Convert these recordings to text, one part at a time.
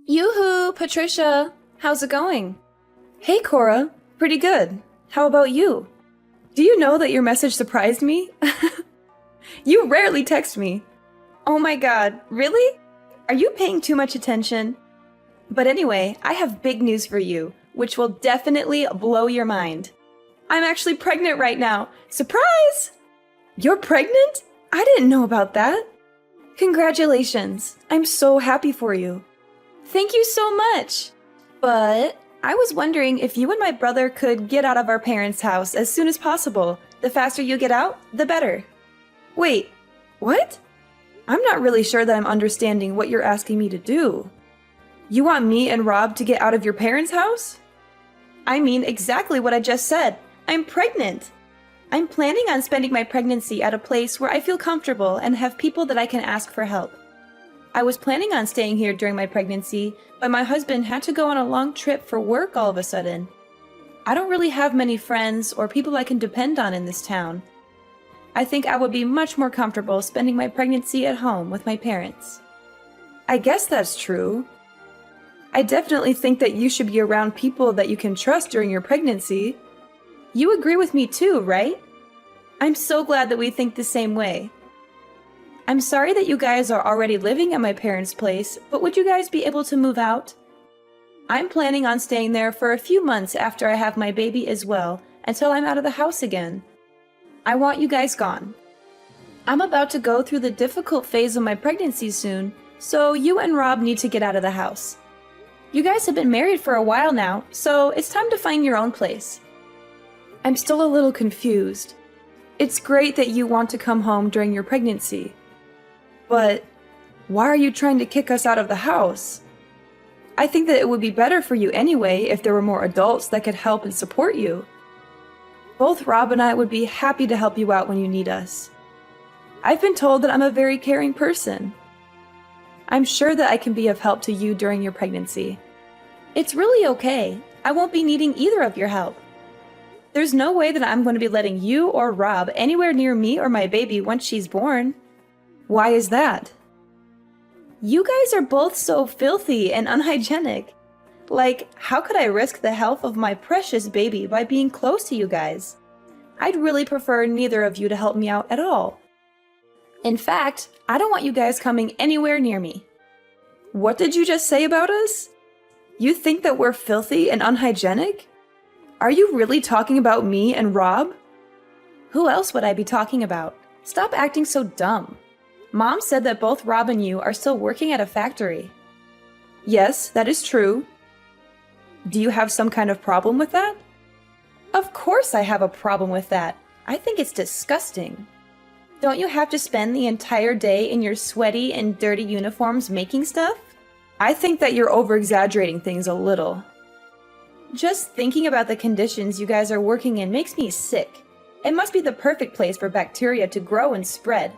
Yoo-hoo, Patricia! How's it going? Hey, Cora. Pretty good. How about you? Do you know that your message surprised me? You rarely text me. Oh my god, really? Are you paying too much attention? But anyway, I have big news for you, which will definitely blow your mind. I'm actually pregnant right now. Surprise! You're pregnant? I didn't know about that. Congratulations. I'm so happy for you. Thank you so much. But I was wondering if you and my brother could get out of our parents' house as soon as possible. The faster you get out, the better. Wait, what? I'm not really sure that I'm understanding what you're asking me to do. You want me and Rob to get out of your parents' house? I mean exactly what I just said. I'm pregnant. I'm planning on spending my pregnancy at a place where I feel comfortable and have people that I can ask for help. I was planning on staying here during my pregnancy, but my husband had to go on a long trip for work all of a sudden. I don't really have many friends or people I can depend on in this town. I think I would be much more comfortable spending my pregnancy at home with my parents. I guess that's true. I definitely think that you should be around people that you can trust during your pregnancy. You agree with me too, right? I'm so glad that we think the same way. I'm sorry that you guys are already living at my parents' place, but would you guys be able to move out? I'm planning on staying there for a few months after I have my baby as well, until I'm out of the house again. I want you guys gone. I'm about to go through the difficult phase of my pregnancy soon, so you and Rob need to get out of the house. You guys have been married for a while now, so it's time to find your own place. I'm still a little confused. It's great that you want to come home during your pregnancy. But why are you trying to kick us out of the house? I think that it would be better for you anyway if there were more adults that could help and support you. Both Rob and I would be happy to help you out when you need us. I've been told that I'm a very caring person. I'm sure that I can be of help to you during your pregnancy. It's really okay. I won't be needing either of your help. There's no way that I'm going to be letting you or Rob anywhere near me or my baby once she's born. Why is that? You guys are both so filthy and unhygienic. Like, how could I risk the health of my precious baby by being close to you guys? I'd really prefer neither of you to help me out at all. In fact, I don't want you guys coming anywhere near me. What did you just say about us? You think that we're filthy and unhygienic? Are you really talking about me and Rob? Who else would I be talking about? Stop acting so dumb. Mom said that both Rob and you are still working at a factory. Yes, that is true. Do you have some kind of problem with that? Of course I have a problem with that. I think it's disgusting. Don't you have to spend the entire day in your sweaty and dirty uniforms making stuff? I think that you're over-exaggerating things a little. Just thinking about the conditions you guys are working in makes me sick. It must be the perfect place for bacteria to grow and spread.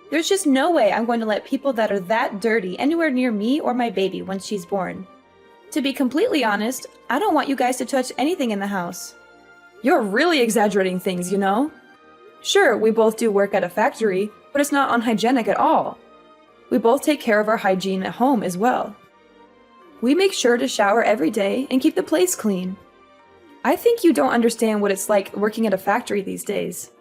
There's just no way I'm going to let people that are that dirty anywhere near me or my baby once she's born. To be completely honest, I don't want you guys to touch anything in the house. You're really exaggerating things, you know? Sure, we both do work at a factory, but it's not unhygienic at all. We both take care of our hygiene at home as well. We make sure to shower every day and keep the place clean. I think you don't understand what it's like working at a factory these days.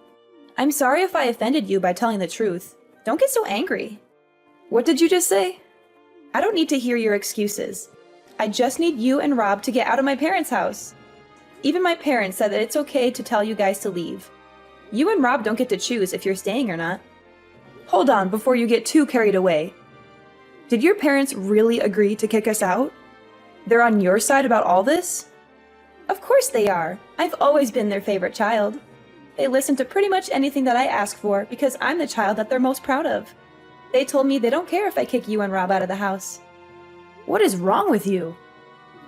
I'm sorry if I offended you by telling the truth. Don't get so angry. What did you just say? I don't need to hear your excuses. I just need you and Rob to get out of my parents' house. Even my parents said that it's okay to tell you guys to leave. You and Rob don't get to choose if you're staying or not. Hold on before you get too carried away. Did your parents really agree to kick us out? They're on your side about all this? Of course they are. I've always been their favorite child. They listen to pretty much anything that I ask for because I'm the child that they're most proud of. They told me they don't care if I kick you and Rob out of the house. What is wrong with you?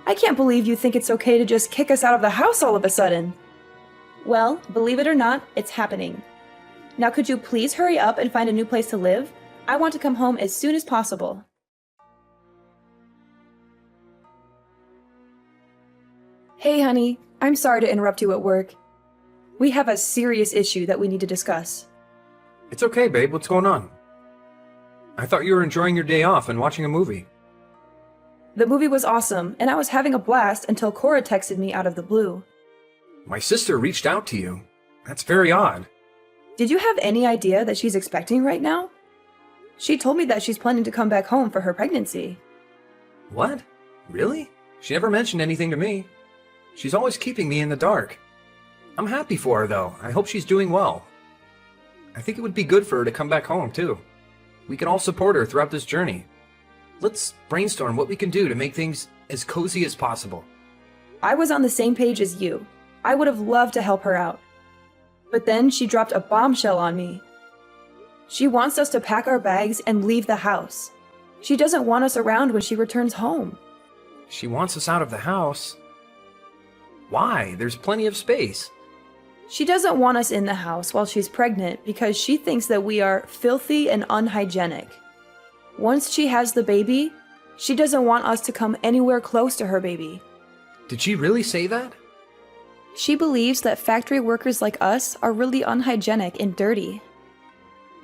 I can't believe you think it's okay to just kick us out of the house all of a sudden. Well, believe it or not, it's happening. Now could you please hurry up and find a new place to live? I want to come home as soon as possible. Hey honey, I'm sorry to interrupt you at work. We have a serious issue that we need to discuss. It's okay, babe. What's going on? I thought you were enjoying your day off and watching a movie. The movie was awesome, and I was having a blast until Cora texted me out of the blue. My sister reached out to you. That's very odd. Did you have any idea that she's expecting right now? She told me that she's planning to come back home for her pregnancy. What? Really? She never mentioned anything to me. She's always keeping me in the dark. I'm happy for her, though. I hope she's doing well. I think it would be good for her to come back home, too. We can all support her throughout this journey. Let's brainstorm what we can do to make things as cozy as possible. I was on the same page as you. I would have loved to help her out. But then she dropped a bombshell on me. She wants us to pack our bags and leave the house. She doesn't want us around when she returns home. She wants us out of the house? Why? There's plenty of space. She doesn't want us in the house while she's pregnant because she thinks that we are filthy and unhygienic. Once she has the baby, she doesn't want us to come anywhere close to her baby. Did she really say that? She believes that factory workers like us are really unhygienic and dirty.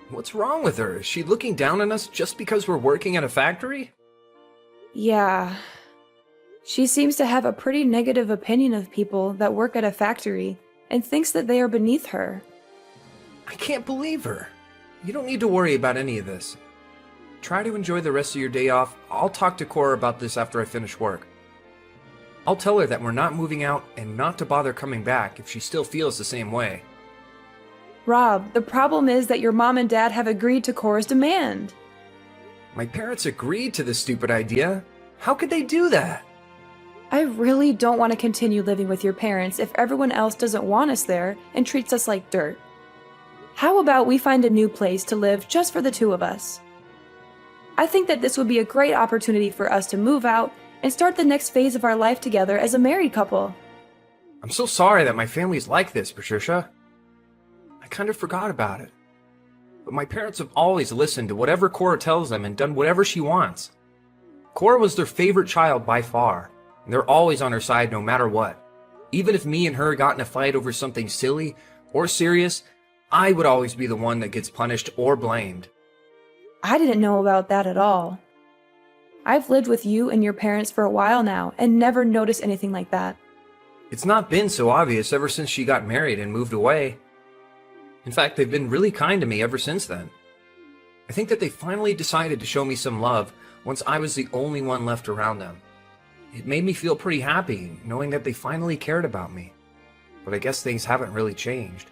What's wrong with her? Is she looking down on us just because we're working at a factory? Yeah. She seems to have a pretty negative opinion of people that work at a factory and thinks that they are beneath her. I can't believe her. You don't need to worry about any of this. Try to enjoy the rest of your day off. I'll talk to Cora about this after I finish work. I'll tell her that we're not moving out and not to bother coming back if she still feels the same way. Rob, the problem is that your mom and dad have agreed to Cora's demand. My parents agreed to this stupid idea. How could they do that? I really don't want to continue living with your parents if everyone else doesn't want us there and treats us like dirt. How about we find a new place to live just for the two of us? I think that this would be a great opportunity for us to move out and start the next phase of our life together as a married couple. I'm so sorry that my family's like this, Patricia. I kind of forgot about it. But my parents have always listened to whatever Cora tells them and done whatever she wants. Cora was their favorite child by far, and they're always on her side no matter what. Even if me and her got in a fight over something silly or serious, I would always be the one that gets punished or blamed. I didn't know about that at all. I've lived with you and your parents for a while now and never noticed anything like that. It's not been so obvious ever since she got married and moved away. In fact, they've been really kind to me ever since then. I think that they finally decided to show me some love once I was the only one left around them. It made me feel pretty happy knowing that they finally cared about me. But I guess things haven't really changed.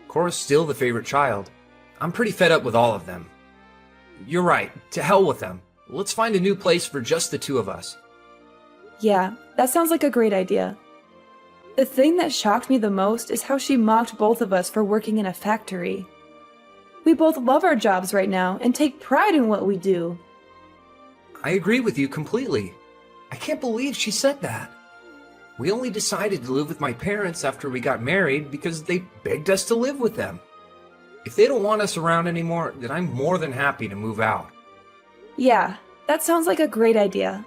Cora's still the favorite child. I'm pretty fed up with all of them. You're right, to hell with them. Let's find a new place for just the two of us. Yeah, that sounds like a great idea. The thing that shocked me the most is how she mocked both of us for working in a factory. We both love our jobs right now and take pride in what we do. I agree with you completely. I can't believe she said that. We only decided to live with my parents after we got married because they begged us to live with them. If they don't want us around anymore, then I'm more than happy to move out. Yeah, that sounds like a great idea.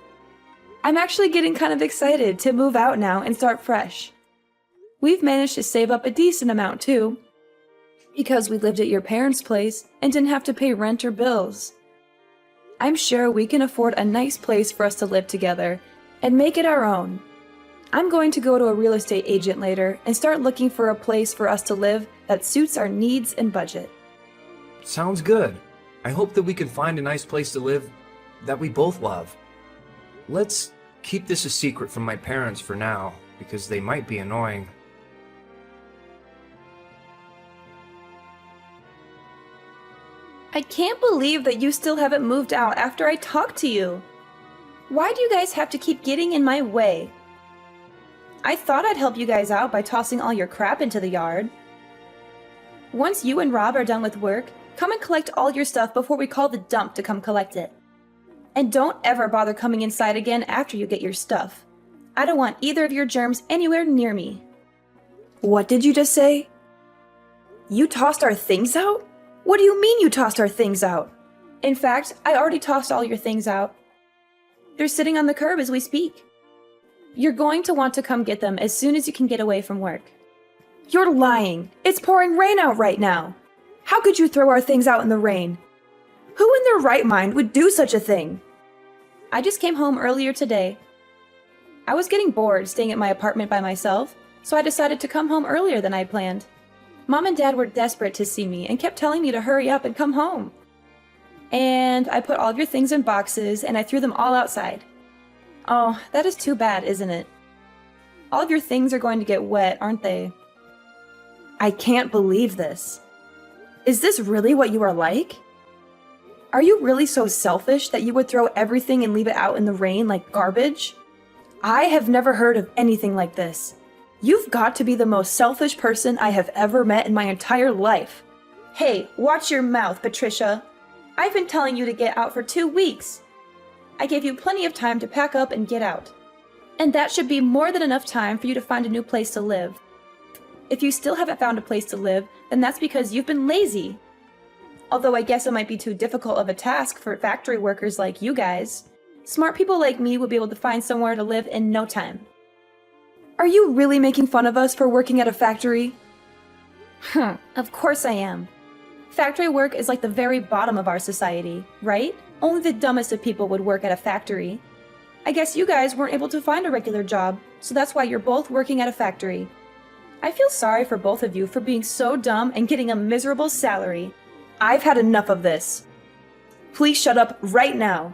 I'm actually getting kind of excited to move out now and start fresh. We've managed to save up a decent amount too, because we lived at your parents' place and didn't have to pay rent or bills. I'm sure we can afford a nice place for us to live together and make it our own. I'm going to go to a real estate agent later and start looking for a place for us to live that suits our needs and budget. Sounds good. I hope that we can find a nice place to live that we both love. Let's keep this a secret from my parents for now, because they might be annoying. I can't believe that you still haven't moved out after I talked to you. Why do you guys have to keep getting in my way? I thought I'd help you guys out by tossing all your crap into the yard. Once you and Rob are done with work, come and collect all your stuff before we call the dump to come collect it. And don't ever bother coming inside again after you get your stuff. I don't want either of your germs anywhere near me. What did you just say? You tossed our things out? What do you mean you tossed our things out? In fact, I already tossed all your things out. They're sitting on the curb as we speak. You're going to want to come get them as soon as you can get away from work. You're lying. It's pouring rain out right now. How could you throw our things out in the rain? Who in their right mind would do such a thing? I just came home earlier today. I was getting bored staying at my apartment by myself, so I decided to come home earlier than I planned. Mom and Dad were desperate to see me and kept telling me to hurry up and come home. And I put all of your things in boxes and I threw them all outside. Oh, that is too bad, isn't it? All of your things are going to get wet, aren't they? I can't believe this. Is this really what you are like? Are you really so selfish that you would throw everything and leave it out in the rain like garbage? I have never heard of anything like this. You've got to be the most selfish person I have ever met in my entire life. Hey, watch your mouth, Patricia. I've been telling you to get out for 2 weeks. I gave you plenty of time to pack up and get out. And that should be more than enough time for you to find a new place to live. If you still haven't found a place to live, then that's because you've been lazy. Although I guess it might be too difficult of a task for factory workers like you guys. Smart people like me would be able to find somewhere to live in no time. Are you really making fun of us for working at a factory? Of course I am. Factory work is like the very bottom of our society, right? Only the dumbest of people would work at a factory. I guess you guys weren't able to find a regular job, so that's why you're both working at a factory. I feel sorry for both of you for being so dumb and getting a miserable salary. I've had enough of this. Please shut up right now.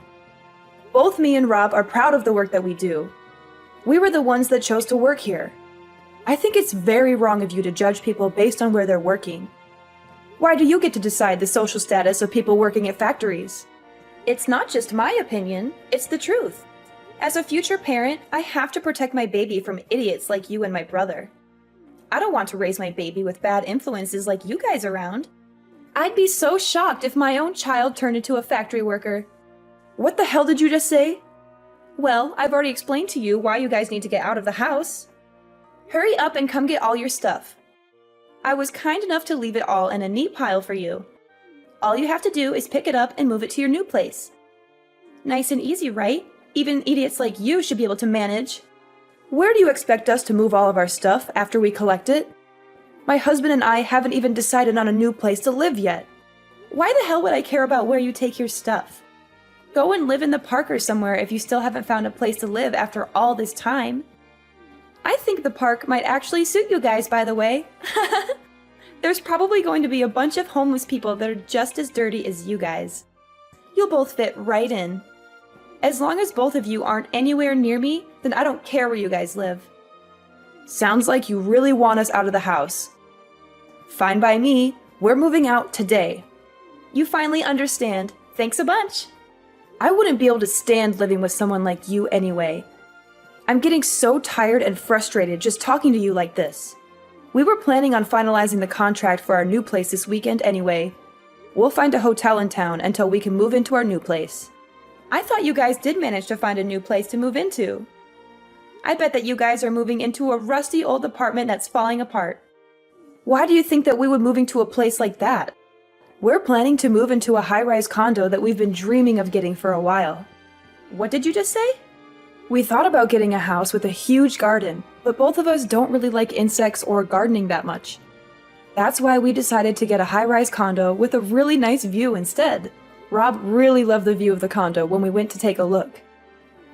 Both me and Rob are proud of the work that we do. We were the ones that chose to work here. I think it's very wrong of you to judge people based on where they're working. Why do you get to decide the social status of people working at factories? It's not just my opinion, it's the truth. As a future parent, I have to protect my baby from idiots like you and my brother. I don't want to raise my baby with bad influences like you guys around. I'd be so shocked if my own child turned into a factory worker. What the hell did you just say? Well, I've already explained to you why you guys need to get out of the house. Hurry up and come get all your stuff. I was kind enough to leave it all in a neat pile for you. All you have to do is pick it up and move it to your new place. Nice and easy, right? Even idiots like you should be able to manage. Where do you expect us to move all of our stuff after we collect it? My husband and I haven't even decided on a new place to live yet. Why the hell would I care about where you take your stuff? Go and live in the park or somewhere if you still haven't found a place to live after all this time. I think the park might actually suit you guys, by the way. There's probably going to be a bunch of homeless people that are just as dirty as you guys. You'll both fit right in. As long as both of you aren't anywhere near me, then I don't care where you guys live. Sounds like you really want us out of the house. Fine by me, we're moving out today. You finally understand. Thanks a bunch. I wouldn't be able to stand living with someone like you anyway. I'm getting so tired and frustrated just talking to you like this. We were planning on finalizing the contract for our new place this weekend anyway. We'll find a hotel in town until we can move into our new place. I thought you guys did manage to find a new place to move into. I bet that you guys are moving into a rusty old apartment that's falling apart. Why do you think that we would move into a place like that? We're planning to move into a high-rise condo that we've been dreaming of getting for a while. What did you just say? We thought about getting a house with a huge garden, but both of us don't really like insects or gardening that much. That's why we decided to get a high-rise condo with a really nice view instead. Rob really loved the view of the condo when we went to take a look.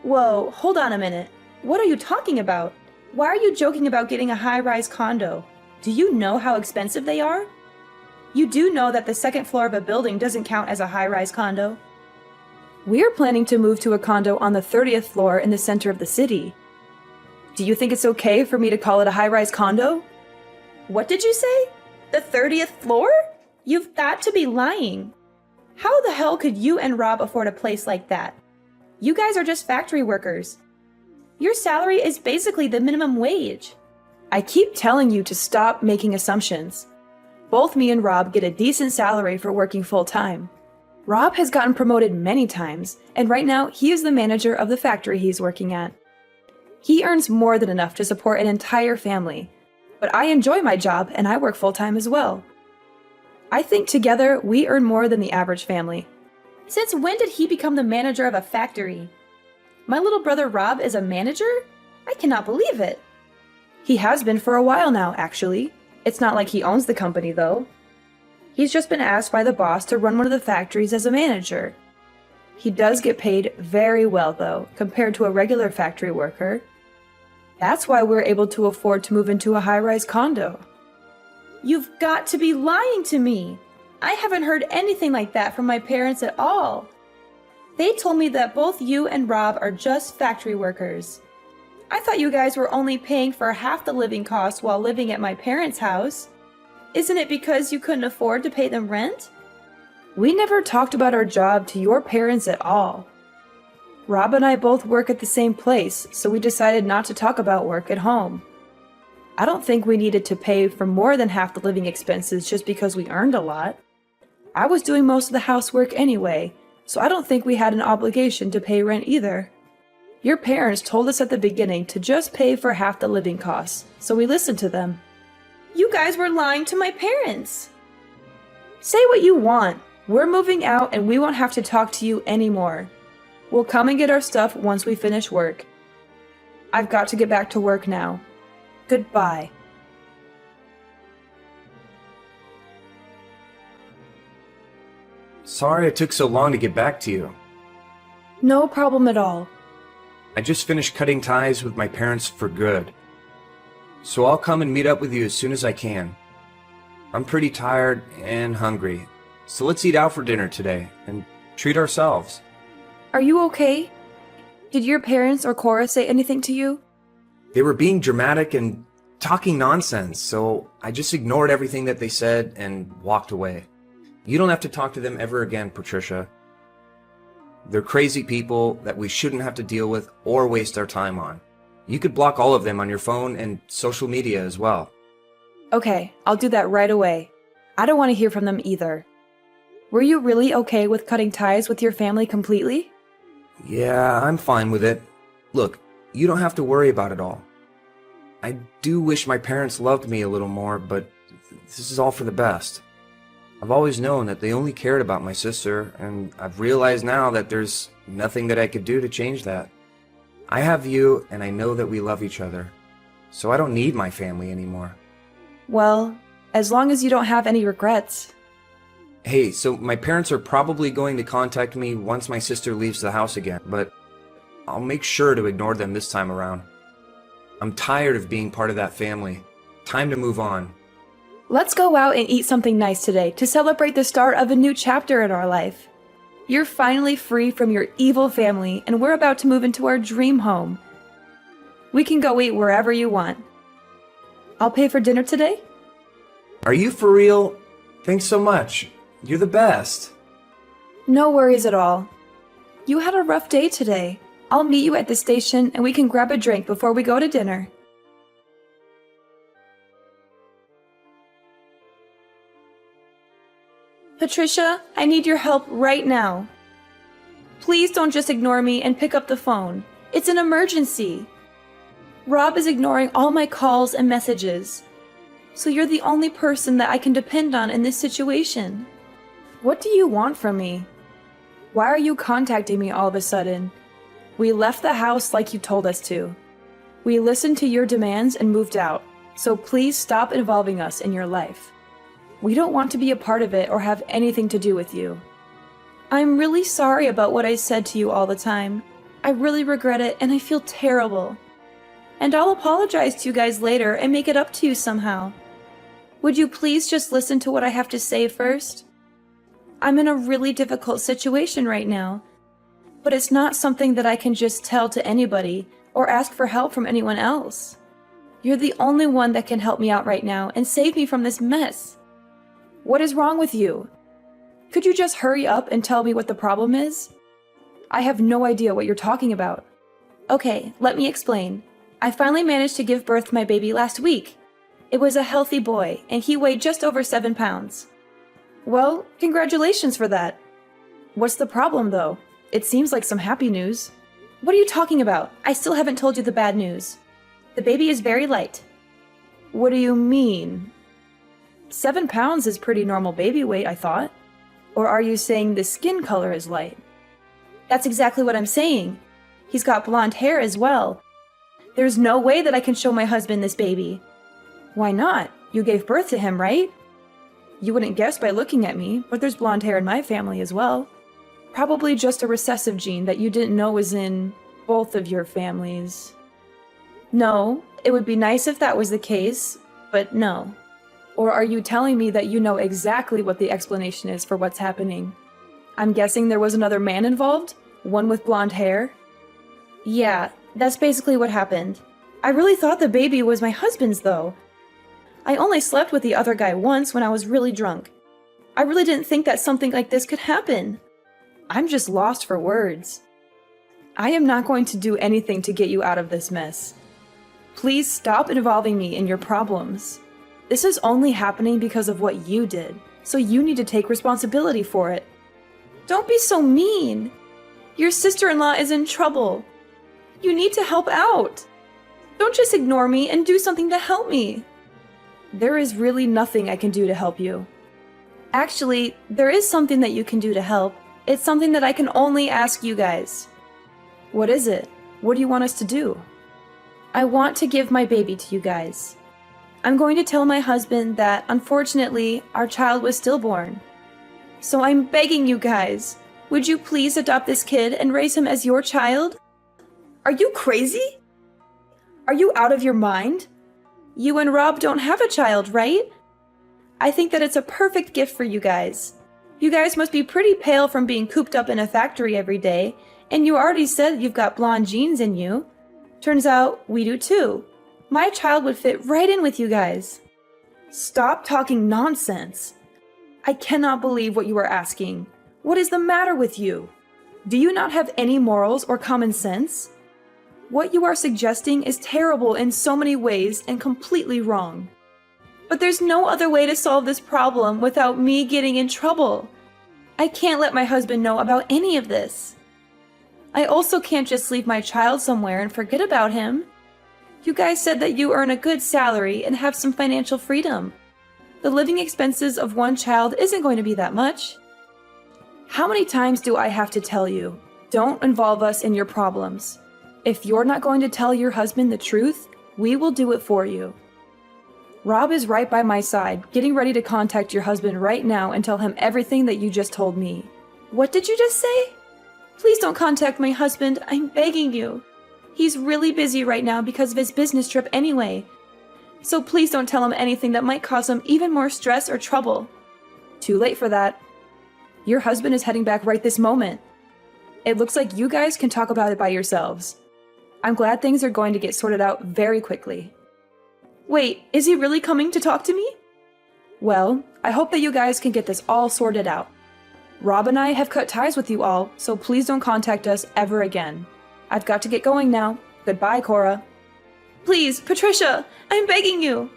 Whoa, hold on a minute. What are you talking about? Why are you joking about getting a high-rise condo? Do you know how expensive they are? You do know that the second floor of a building doesn't count as a high-rise condo. We're planning to move to a condo on the 30th floor in the center of the city. Do you think it's okay for me to call it a high-rise condo? What did you say? The 30th floor? You've got to be lying. How the hell could you and Rob afford a place like that? You guys are just factory workers. Your salary is basically the minimum wage. I keep telling you to stop making assumptions. Both me and Rob get a decent salary for working full-time. Rob has gotten promoted many times, and right now he is the manager of the factory he's working at. He earns more than enough to support an entire family, but I enjoy my job and I work full-time as well. I think together we earn more than the average family. Since when did he become the manager of a factory? My little brother Rob is a manager? I cannot believe it. He has been for a while now, actually. It's not like he owns the company, though. He's just been asked by the boss to run one of the factories as a manager. He does get paid very well, though, compared to a regular factory worker. That's why we're able to afford to move into a high-rise condo. You've got to be lying to me! I haven't heard anything like that from my parents at all. They told me that both you and Rob are just factory workers. I thought you guys were only paying for half the living costs while living at my parents' house. Isn't it because you couldn't afford to pay them rent? We never talked about our job to your parents at all. Rob and I both work at the same place, so we decided not to talk about work at home. I don't think we needed to pay for more than half the living expenses just because we earned a lot. I was doing most of the housework anyway, so I don't think we had an obligation to pay rent either. Your parents told us at the beginning to just pay for half the living costs, so we listened to them. You guys were lying to my parents! Say what you want. We're moving out and we won't have to talk to you anymore. We'll come and get our stuff once we finish work. I've got to get back to work now. Goodbye. Sorry it took so long to get back to you. No problem at all. I just finished cutting ties with my parents for good. So I'll come and meet up with you as soon as I can. I'm pretty tired and hungry, so let's eat out for dinner today and treat ourselves. Are you okay? Did your parents or Cora say anything to you? They were being dramatic and talking nonsense, so I just ignored everything that they said and walked away. You don't have to talk to them ever again, Patricia. They're crazy people that we shouldn't have to deal with or waste our time on. You could block all of them on your phone and social media as well. Okay, I'll do that right away. I don't want to hear from them either. Were you really okay with cutting ties with your family completely? Yeah, I'm fine with it. Look, you don't have to worry about it all. I do wish my parents loved me a little more, but this is all for the best. I've always known that they only cared about my sister, and I've realized now that there's nothing that I could do to change that. I have you, and I know that we love each other, so I don't need my family anymore. Well, as long as you don't have any regrets. Hey, so my parents are probably going to contact me once my sister leaves the house again, but I'll make sure to ignore them this time around. I'm tired of being part of that family. Time to move on. Let's go out and eat something nice today to celebrate the start of a new chapter in our life. You're finally free from your evil family, and we're about to move into our dream home. We can go eat wherever you want. I'll pay for dinner today? Are you for real? Thanks so much. You're the best. No worries at all. You had a rough day today. I'll meet you at the station and we can grab a drink before we go to dinner. Patricia, I need your help right now. Please don't just ignore me and pick up the phone. It's an emergency. Rob is ignoring all my calls and messages. So you're the only person that I can depend on in this situation. What do you want from me? Why are you contacting me all of a sudden? We left the house like you told us to. We listened to your demands and moved out, so please stop involving us in your life. We don't want to be a part of it or have anything to do with you. I'm really sorry about what I said to you all the time. I really regret it and I feel terrible. And I'll apologize to you guys later and make it up to you somehow. Would you please just listen to what I have to say first? I'm in a really difficult situation right now, but it's not something that I can just tell to anybody or ask for help from anyone else. You're the only one that can help me out right now and save me from this mess. What is wrong with you? Could you just hurry up and tell me what the problem is? I have no idea what you're talking about. Okay, let me explain. I finally managed to give birth to my baby last week. It was a healthy boy, and he weighed just over 7 pounds. Well, congratulations for that. What's the problem, though? It seems like some happy news. What are you talking about? I still haven't told you the bad news. The baby is very light. What do you mean? 7 pounds is pretty normal baby weight, I thought. Or are you saying the skin color is light? That's exactly what I'm saying. He's got blonde hair as well. There's no way that I can show my husband this baby. Why not? You gave birth to him, right? You wouldn't guess by looking at me, but there's blonde hair in my family as well. Probably just a recessive gene that you didn't know was in both of your families. No, it would be nice if that was the case, but no. Or are you telling me that you know exactly what the explanation is for what's happening? I'm guessing there was another man involved? One with blonde hair? Yeah, that's basically what happened. I really thought the baby was my husband's, though. I only slept with the other guy once when I was really drunk. I really didn't think that something like this could happen. I'm just lost for words. I am not going to do anything to get you out of this mess. Please stop involving me in your problems. This is only happening because of what you did, so you need to take responsibility for it. Don't be so mean. Your sister-in-law is in trouble. You need to help out. Don't just ignore me and do something to help me. There is really nothing I can do to help you. Actually, there is something that you can do to help. It's something that I can only ask you guys. What is it? What do you want us to do? I want to give my baby to you guys. I'm going to tell my husband that, unfortunately, our child was stillborn. So I'm begging you guys, would you please adopt this kid and raise him as your child? Are you crazy? Are you out of your mind? You and Rob don't have a child, right? I think that it's a perfect gift for you guys. You guys must be pretty pale from being cooped up in a factory every day, and you already said you've got blonde genes in you. Turns out we do too. My child would fit right in with you guys. Stop talking nonsense. I cannot believe what you are asking. What is the matter with you? Do you not have any morals or common sense? What you are suggesting is terrible in so many ways and completely wrong. But there's no other way to solve this problem without me getting in trouble. I can't let my husband know about any of this. I also can't just leave my child somewhere and forget about him. You guys said that you earn a good salary and have some financial freedom. The living expenses of one child isn't going to be that much. How many times do I have to tell you? Don't involve us in your problems. If you're not going to tell your husband the truth, we will do it for you. Rob is right by my side, getting ready to contact your husband right now and tell him everything that you just told me. What did you just say? Please don't contact my husband, I'm begging you. He's really busy right now because of his business trip anyway. So please don't tell him anything that might cause him even more stress or trouble. Too late for that. Your husband is heading back right this moment. It looks like you guys can talk about it by yourselves. I'm glad things are going to get sorted out very quickly. Wait, is he really coming to talk to me? Well, I hope that you guys can get this all sorted out. Rob and I have cut ties with you all, so please don't contact us ever again. I've got to get going now. Goodbye, Cora. Please, Patricia, I'm begging you.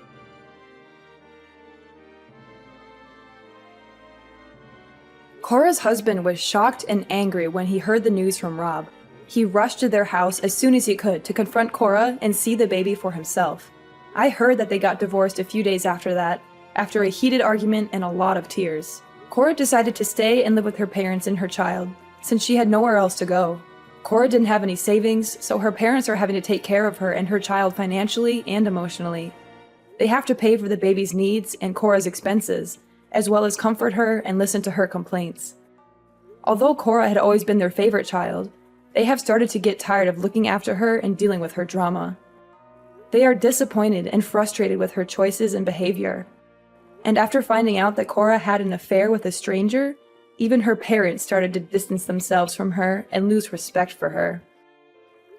Cora's husband was shocked and angry when he heard the news from Rob. He rushed to their house as soon as he could to confront Cora and see the baby for himself. I heard that they got divorced a few days after that, after a heated argument and a lot of tears. Cora decided to stay and live with her parents and her child, since she had nowhere else to go. Cora didn't have any savings, so her parents are having to take care of her and her child financially and emotionally. They have to pay for the baby's needs and Cora's expenses, as well as comfort her and listen to her complaints. Although Cora had always been their favorite child, they have started to get tired of looking after her and dealing with her drama. They are disappointed and frustrated with her choices and behavior. And after finding out that Cora had an affair with a stranger, even her parents started to distance themselves from her and lose respect for her.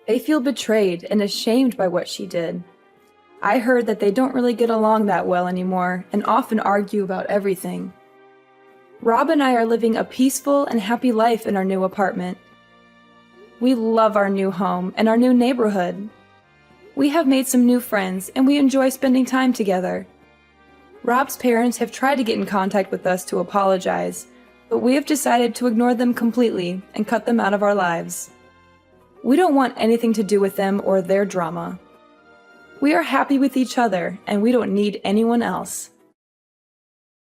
They feel betrayed and ashamed by what she did. I heard that they don't really get along that well anymore and often argue about everything. Rob and I are living a peaceful and happy life in our new apartment. We love our new home and our new neighborhood. We have made some new friends and we enjoy spending time together. Rob's parents have tried to get in contact with us to apologize, but we have decided to ignore them completely and cut them out of our lives. We don't want anything to do with them or their drama. We are happy with each other and we don't need anyone else.